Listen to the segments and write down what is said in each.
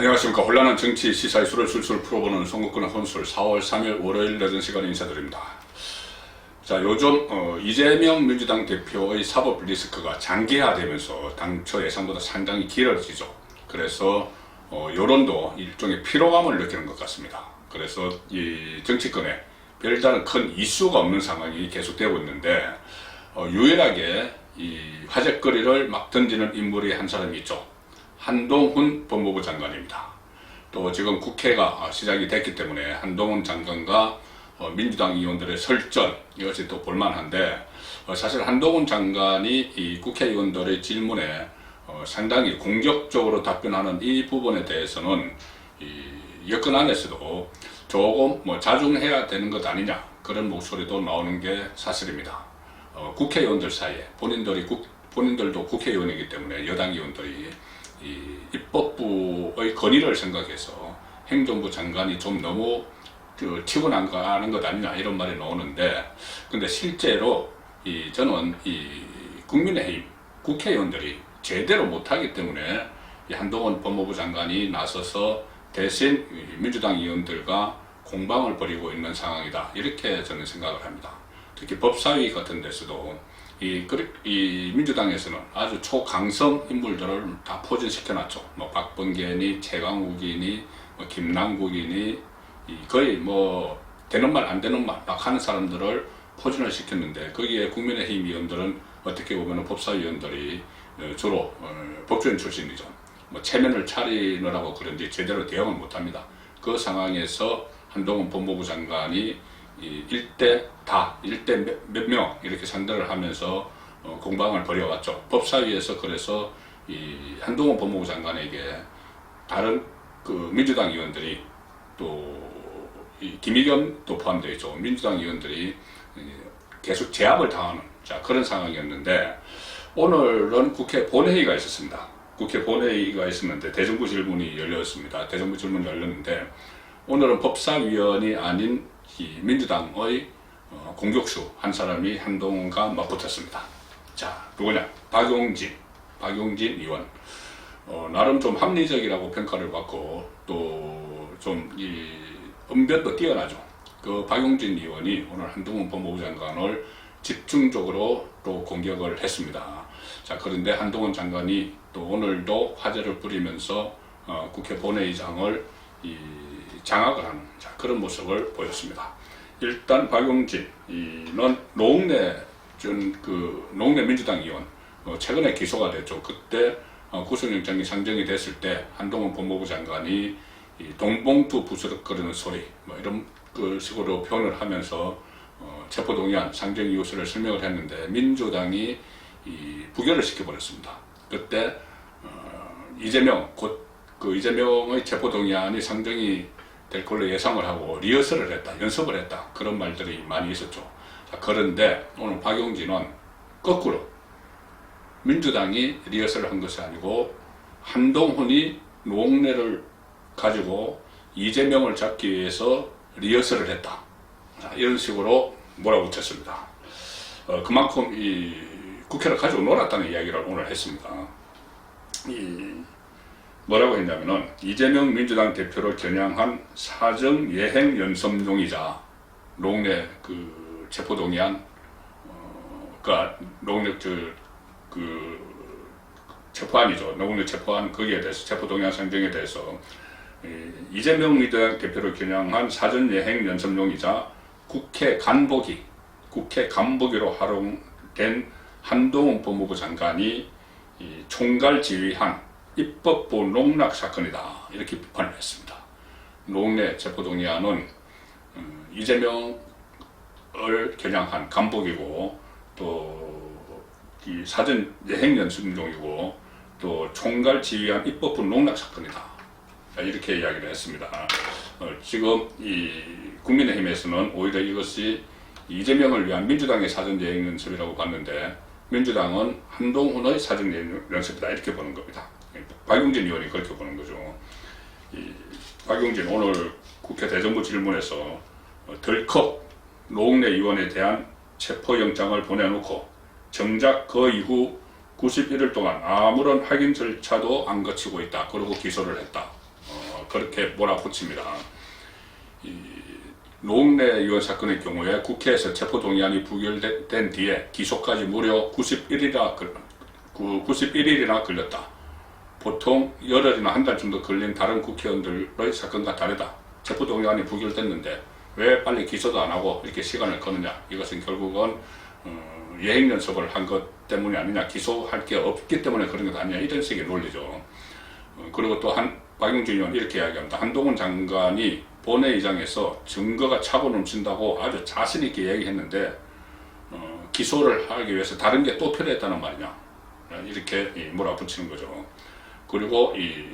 안녕하십니까. 혼란한 정치 시사의 술을 술술 풀어보는 송국근의 혼술 4월 3일 월요일 늦은 시간에 인사드립니다. 자, 요즘 이재명 민주당 대표의 사법 리스크가 장기화되면서 당초 예상보다 상당히 길어지죠. 그래서 여론도 일종의 피로감을 느끼는 것 같습니다. 그래서 이 정치권에 별다른 큰 이슈가 없는 상황이 계속되고 있는데 유일하게 이 화제거리를 막 던지는 인물이 한 사람이 있죠. 한동훈 법무부 장관입니다. 또 지금 국회가 시작이 됐기 때문에 한동훈 장관과 민주당 의원들의 설전, 이것이 또 볼만한데, 사실 한동훈 장관이 이 국회의원들의 질문에 상당히 공격적으로 답변하는 이 부분에 대해서는 이 여권 안에서도 조금 자중해야 되는 것 아니냐, 그런 목소리도 나오는 게 사실입니다. 국회의원들 사이에 본인들도 국회의원이기 때문에 여당 의원들이 이 입법부의 건의를 생각해서 행정부 장관이 좀 너무 튀고 나가는 것 아니냐, 이런 말이 나오는데, 근데 실제로 저는 이 국민의힘 국회의원들이 제대로 못하기 때문에 이 한동훈 법무부 장관이 나서서 대신 민주당 의원들과 공방을 벌이고 있는 상황이다, 이렇게 저는 생각을 합니다. 특히 법사위 같은 데서도 이 민주당에서는 아주 초강성 인물들을 다 포진시켜놨죠. 박범계니, 최강욱이니, 김남국이니, 거의 되는 말 안 되는 말 막 하는 사람들을 포진을 시켰는데, 거기에 국민의힘 의원들은 어떻게 보면 법사위원들이 주로 법조인 출신이죠. 체면을 차리느라고 그런지 제대로 대응을 못합니다. 그 상황에서 한동훈 법무부 장관이 일대 몇 명 이렇게 상대를 하면서 공방을 벌여왔죠. 법사위에서 그래서 이 한동훈 법무부 장관에게 다른 민주당 의원들이, 또 이 김의겸도 포함되어 있죠. 민주당 의원들이 계속 제압을 당하는 그런 상황이었는데, 오늘은 국회 본회의가 있었습니다. 국회 본회의가 있었는데 대정부 질문이 열렸습니다. 대정부 질문이 열렸는데, 오늘은 법사위원이 아닌 이 민주당의 공격수 한 사람이 한동훈과 맞붙었습니다. 자, 누구냐? 박용진 의원. 나름 좀 합리적이라고 평가를 받고, 또 좀 이 언변도 뛰어나죠. 그 박용진 의원이 오늘 한동훈 법무부 장관을 집중적으로 또 공격을 했습니다. 자, 그런데 한동훈 장관이 또 오늘도 화제를 부리면서 국회 본회의장을 장악을 하는 그런 모습을 보였습니다. 일단 박용진은 노웅래 민주당 의원, 최근에 기소가 됐죠. 그때 구속영장이 상정이 됐을 때 한동훈 법무부 장관이 동봉투 부스럭거리는 소리, 이런 식으로 표현을 하면서 체포동의안 상정 이유서를 설명을 했는데, 민주당이 부결을 시켜버렸습니다. 그때 이재명의 체포동의안이 상정이 될 걸로 예상을 하고 리허설을 했다, 연습을 했다, 그런 말들이 많이 있었죠. 자, 그런데 오늘 박용진은 거꾸로 민주당이 리허설을 한 것이 아니고 한동훈이 노웅래를 가지고 이재명을 잡기 위해서 리허설을 했다, 이런 식으로 몰아붙였습니다. 그만큼 이 국회를 가지고 놀았다는 이야기를 오늘 했습니다. 뭐라고 했냐면은, 이재명 민주당 대표를 겨냥한 사정 예행 연습용이자 노웅래 체포동의안, 노웅래 체포안이죠. 노웅래 체포안, 거기에 대해서 체포동의안 상정에 대해서 이재명 민주당 대표를 겨냥한 사전 예행 연습용이자 국회 간보기로 활용된 한동훈 법무부 장관이 총괄 지휘한 입법부 농락 사건이다, 이렇게 비판을 했습니다. 노웅래 체포동의안은 이재명을 겨냥한 간복이고, 또 이 사전 예행 연습용이고, 또 총괄 지휘한 입법부 농락 사건이다, 이렇게 이야기를 했습니다. 지금 이 국민의힘에서는 오히려 이것이 이재명을 위한 민주당의 사전 예행 연습이라고 봤는데, 민주당은 한동훈의 사전 예행 연습이다, 이렇게 보는 겁니다. 박용진 의원이 그렇게 보는 거죠. 박용진 오늘 국회 대정부 질문에서 덜컥 노웅래 의원에 대한 체포영장을 보내놓고 정작 그 이후 91일 동안 아무런 확인 절차도 안 거치고 있다, 그리고 기소를 했다, 그렇게 몰아붙입니다. 노웅래 의원 사건의 경우에 국회에서 체포동의안이 부결된 뒤에 기소까지 무려 91일이나 걸렸다. 보통 열흘이나 한 달 정도 걸린 다른 국회의원들의 사건과 다르다. 체포동의안이 부결됐는데 왜 빨리 기소도 안 하고 이렇게 시간을 거느냐. 이것은 결국은 예행연습을 한 것 때문이 아니냐. 기소할 게 없기 때문에 그런 것 아니냐. 이런 식의 논리죠. 그리고 또 박용진 의원 이렇게 이야기합니다. 한동훈 장관이 본회의장에서 증거가 차고 넘친다고 아주 자신 있게 얘기했는데 기소를 하기 위해서 다른 게 또 필요했다는 말이냐. 이렇게 몰아붙이는 거죠. 그리고 이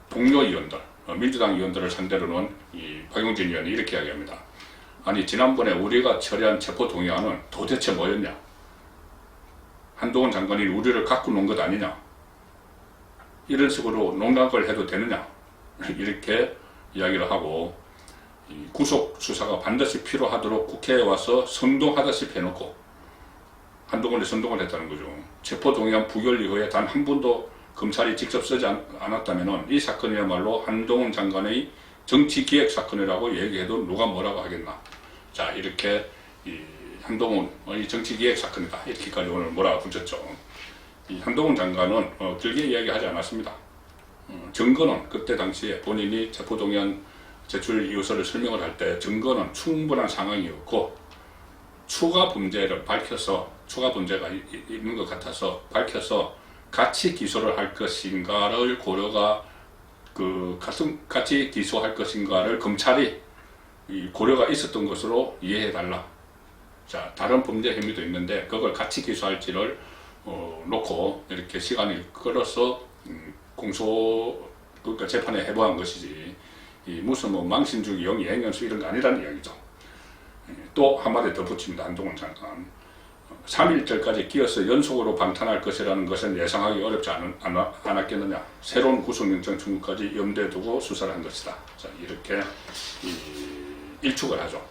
동료 의원들, 민주당 의원들을 상대로는 이 박용진 의원이 이렇게 이야기합니다. 아니 지난번에 우리가 처리한 체포동의안은 도대체 뭐였냐? 한동훈 장관이 우리를 갖고 논 것 아니냐? 이런 식으로 농락을 해도 되느냐? 이렇게 이야기를 하고 구속 수사가 반드시 필요하도록 국회에 와서 선동하다시피 해놓고 한동훈이 선동을 했다는 거죠. 체포동의안 부결 이후에 단 한 번도 검찰이 직접 쓰지 않았다면 이 사건이야말로 한동훈 장관의 정치기획 사건이라고 얘기해도 누가 뭐라고 하겠나. 자, 이렇게 한동훈의 정치기획 사건이다. 이렇게까지 오늘 몰아붙였죠. 이 한동훈 장관은 길게 이야기하지 않았습니다. 증거는 그때 당시에 본인이 체포동의안 제출 이유서를 설명을 할 때 증거는 충분한 상황이었고 추가 범죄가 있는 것 같아서 밝혀서 같이 기소를 할 것인가를 고려가 같이 기소할 것인가를 검찰이 고려가 있었던 것으로 이해해달라. 자, 다른 범죄 혐의도 있는데 그걸 같이 기소할지를 놓고 이렇게 시간을 끌어서 그러니까 재판에 해부한 것이지 무슨 뭐 망신주기, 영예행연수 이런 거 아니라는 이야기죠. 또 한마디 더 붙입니다. 한동훈 장관. 3일절까지 끼어서 연속으로 방탄할 것이라는 것은 예상하기 어렵지 않았겠느냐. 새로운 구속영장 청구까지 염두에 두고 수사를 한 것이다. 자, 이렇게 일축을 하죠.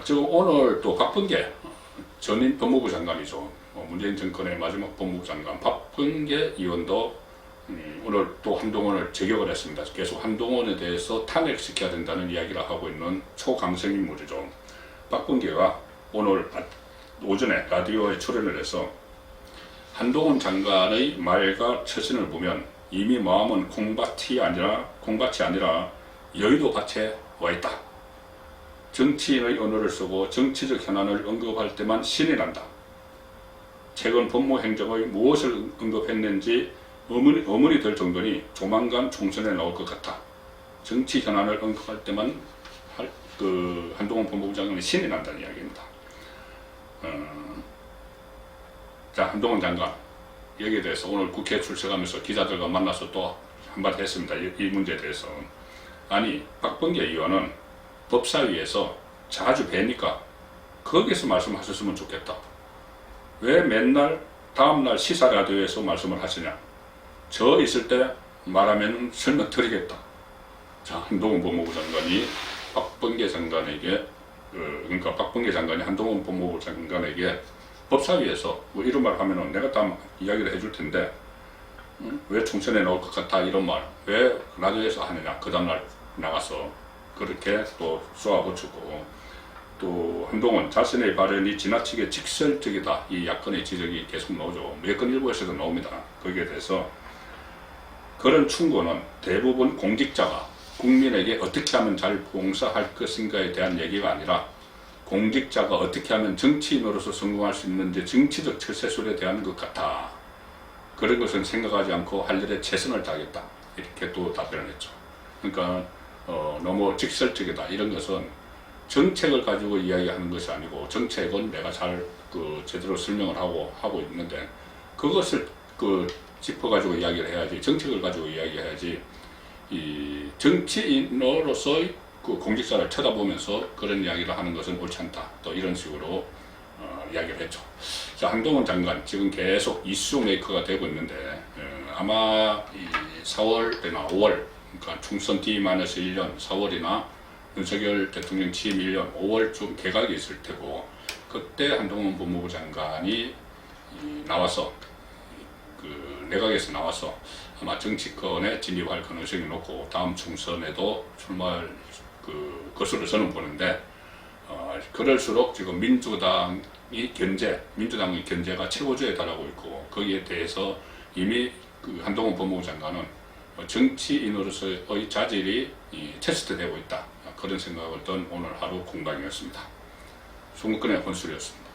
지금 오늘 또 박범계 전임 법무부 장관이죠. 문재인 정권의 마지막 법무부 장관 박범계 의원도 오늘 또 한동훈을 제격을 했습니다. 계속 한동훈에 대해서 탄핵시켜야 된다는 이야기를 하고 있는 초강성 인물이죠. 박범계가 오늘 오전에 라디오에 출연을 해서 한동훈 장관의 말과 처신을 보면 이미 마음은 콩밭이 아니라 여의도 밭에 와 있다. 정치인의 언어를 쓰고 정치적 현안을 언급할 때만 신이 난다. 최근 법무행정의 무엇을 언급했는지 의문이 들 정도니 조만간 총선에 나올 것 같아. 정치 현안을 언급할 때만 한동훈 법무부 장관이 신이 난다는 이야기입니다. 자, 한동훈 장관 여기에 대해서 오늘 국회에 출석하면서 기자들과 만나서 또 한마디 했습니다. 이 문제에 대해서. 아니 박범계 의원은 법사위에서 자주 뵈니까 거기서 말씀하셨으면 좋겠다. 왜 맨날 다음날 시사라디오에서 말씀을 하시냐. 저 있을 때 말하면 설명 드리겠다. 자, 한동훈 법무부 장관이 박범계 장관에게 그러니까 박범계 장관이 한동훈 법무부 장관에게 법사위에서 뭐 이런 말 하면은 내가 다 이야기를 해줄 텐데 왜 총선에 나올 것 같아 이런 말 왜 라디오에서 하느냐. 그 다음날 나가서 그렇게 또 쏘아붙이고 또 한동훈 자신의 발언이 지나치게 직설적이다. 이 야권의 지적이 계속 나오죠. 여권 일부에서도 나옵니다. 거기에 대해서 그런 충고는 대부분 공직자가 국민에게 어떻게 하면 잘 봉사할 것인가에 대한 얘기가 아니라 공직자가 어떻게 하면 정치인으로서 성공할 수 있는지 정치적 처세술에 대한 것 같아. 그런 것은 생각하지 않고 할 일에 최선을 다하겠다. 이렇게 또 답변을 했죠. 그러니까 너무 직설적이다. 이런 것은 정책을 가지고 이야기하는 것이 아니고 정책은 내가 잘 제대로 설명을 하고 있는데 그것을 짚어가지고 이야기를 해야지. 정책을 가지고 이야기해야지. 이 정치인으로서의 공직자를 쳐다보면서 그런 이야기를 하는 것은 옳지 않다. 또 이런 식으로 이야기를 했죠. 자, 한동훈 장관 지금 계속 이슈 메이커가 되고 있는데 아마 4월이나 5월 그러니까 총선 D-1년 4월이나 윤석열 대통령 취임 1년 5월쯤 개각이 있을 테고 그때 한동훈 법무부 장관이 나와서 내각에서 나와서 아마 정치권에 진입할 가능성이 높고 다음 총선에도 출마할 것으로 저는 보는데 그럴수록 지금 민주당의 견제가 최고조에 달하고 있고 거기에 대해서 이미 한동훈 법무부 장관은 정치인으로서의 자질이 테스트되고 있다. 그런 생각을 든 오늘 하루 공방이었습니다. 송국근의 혼술이었습니다.